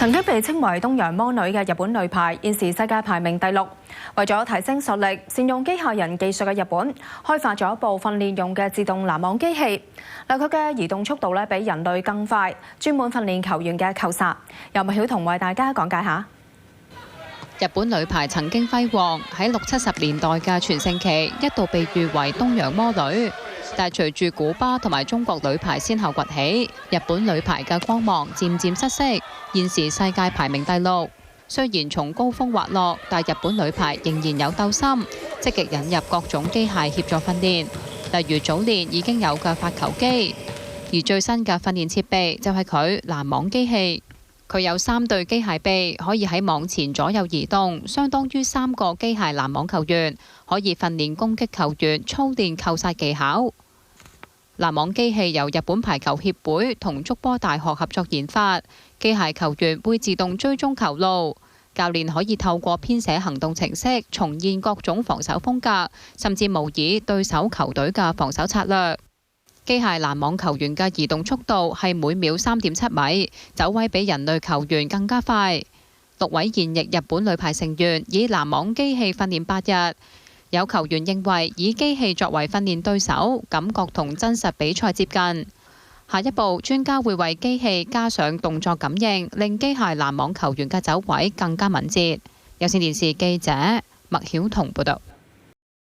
曾經被稱為東洋魔女嘅日本女排，現時世界排名第6。為咗提升實力，善用機械人技術嘅日本開發咗一部訓練用嘅自動攔網機器。佢嘅移動速度比人類更快，專門訓練球員嘅扣殺。由麥曉彤為大家講解下。日本女排曾經輝煌，喺60、70年代嘅全盛期一度被譽為東洋魔女。但係隨住古巴同埋中國女排先後崛起，日本女排嘅光芒漸漸失色，現時世界排名第6。雖然從高峰滑落，但日本女排仍然有鬥心，積極引入各種機械協助訓練，例如早年已經有嘅發球機，而最新嘅訓練設備就係佢攔網機器。佢有3對機械臂，可以喺網前左右移動，相當於3個機械攔網球員，可以訓練攻擊球員操練扣殺技巧。攔網機器由日本排球協會同筑波大學合作研發，機械球員會自動追蹤球路，教練可以透過編寫行動程式重現各種防守風格，甚至模擬對手球隊嘅防守策略。機械攔網球員嘅移動速度係每秒3.7米，走位比人類球員更加快。6位現役日本女排成員以攔網機器訓練8日。有球員認為以機器作為訓練對手，感覺同真實比賽接近。下一步，專家會為機器加上動作感應，令機械攔網球員嘅走位更加敏捷。有線電視記者麥曉彤報道。